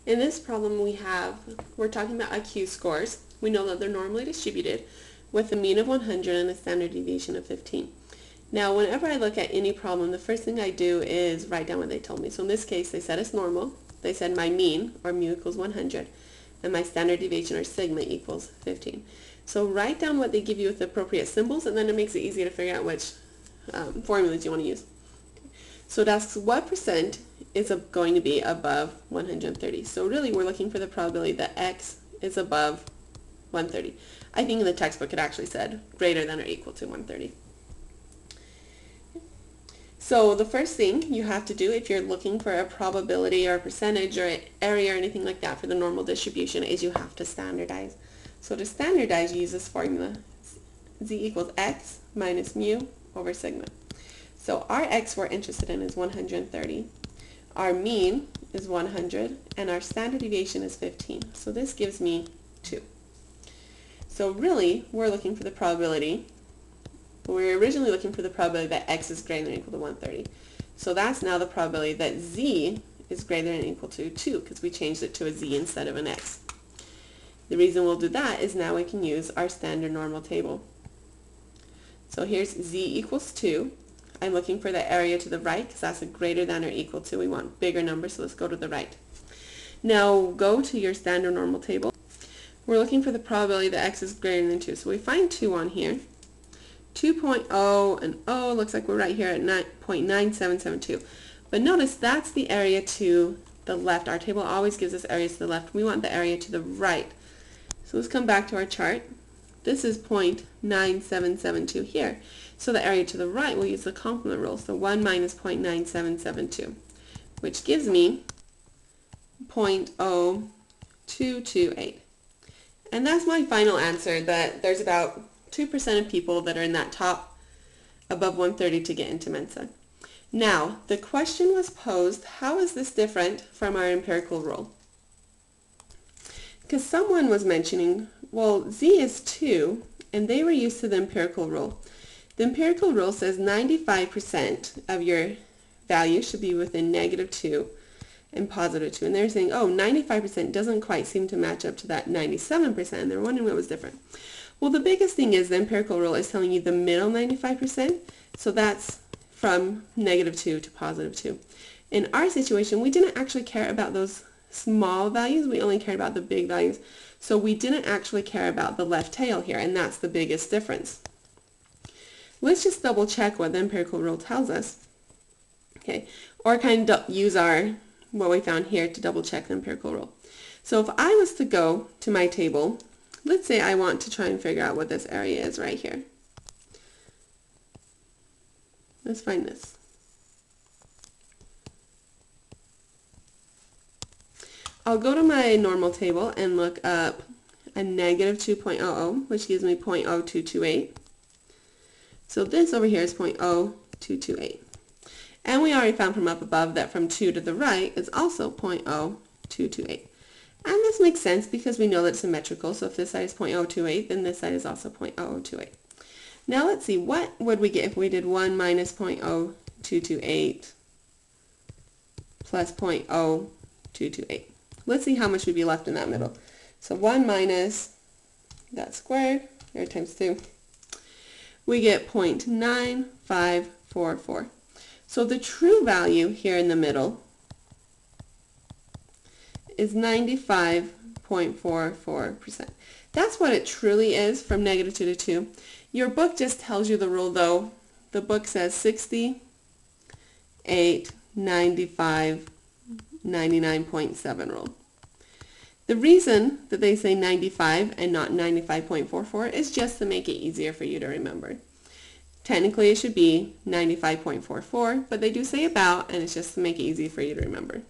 In this problem we're talking about IQ scores. We know that they're normally distributed with a mean of 100 and a standard deviation of 15. Now whenever I look at any problem, the first thing I do is write down what they told me. So in this case they said it's normal. They said my mean, or mu, equals 100 and my standard deviation, or sigma, equals 15. So write down what they give you with the appropriate symbols, and then it makes it easier to figure out which formulas you want to use. So it asks what percent is going to be above 130. So really we're looking for the probability that x is above 130. I think in the textbook it actually said greater than or equal to 130. So the first thing you have to do if you're looking for a probability or a percentage or area or anything like that for the normal distribution is you have to standardize. So to standardize, you use this formula. Z equals x minus mu over sigma. So our x we're interested in is 130. Our mean is 100 and our standard deviation is 15. So this gives me 2. So really we're looking for the probability. We were originally looking for the probability that x is greater than or equal to 130. So that's now the probability that z is greater than or equal to 2 because we changed it to a z instead of an x. The reason we'll do that is now we can use our standard normal table. So here's z equals 2. I'm looking for the area to the right because that's a greater than or equal to. We want bigger numbers, so let's go to the right. Now go to your standard normal table. We're looking for the probability that x is greater than 2. So we find 2 on here. 2.0 and O looks like we're right here at 0.9772. But notice that's the area to the left. Our table always gives us areas to the left. We want the area to the right. So let's come back to our chart. This is 0.9772 here. So the area to the right, we'll use the complement rule. So 1 minus 0.9772, which gives me 0.0228. And that's my final answer, that there's about 2% of people that are in that top above 130 to get into Mensa. Now, the question was posed, how is this different from our empirical rule? Because someone was mentioning, well, z is 2, and they were used to the empirical rule. The empirical rule says 95% of your value should be within -2 and +2. And they're saying, oh, 95% doesn't quite seem to match up to that 97%. And they're wondering what was different. Well, the biggest thing is the empirical rule is telling you the middle 95%. So that's from -2 to +2. In our situation, we didn't actually care about those small values. We only cared about the big values. So we didn't actually care about the left tail here, and that's the biggest difference. Let's just double check what the empirical rule tells us. Okay, or kind of use what we found here to double check the empirical rule. So if I was to go to my table, let's say I want to try and figure out what this area is right here. Let's find this. I'll go to my normal table and look up a -2.00, which gives me 0.0228. So this over here is 0.0228. And we already found from up above that from 2 to the right is also 0.0228. And this makes sense because we know that it's symmetrical. So if this side is 0.028, then this side is also 0.0028. Now let's see, what would we get if we did 1 minus 0.0228 plus 0.0228? Let's see how much would be left in that middle. So 1 minus that squared, here times 2. We get 0.9544. So the true value here in the middle is 95.44%. That's what it truly is from -2 to 2. Your book just tells you the rule though. The book says 60, 8, 95, 99.7 rule. The reason that they say 95 and not 95.44 is just to make it easier for you to remember. Technically it should be 95.44, but they do say about, and it's just to make it easy for you to remember.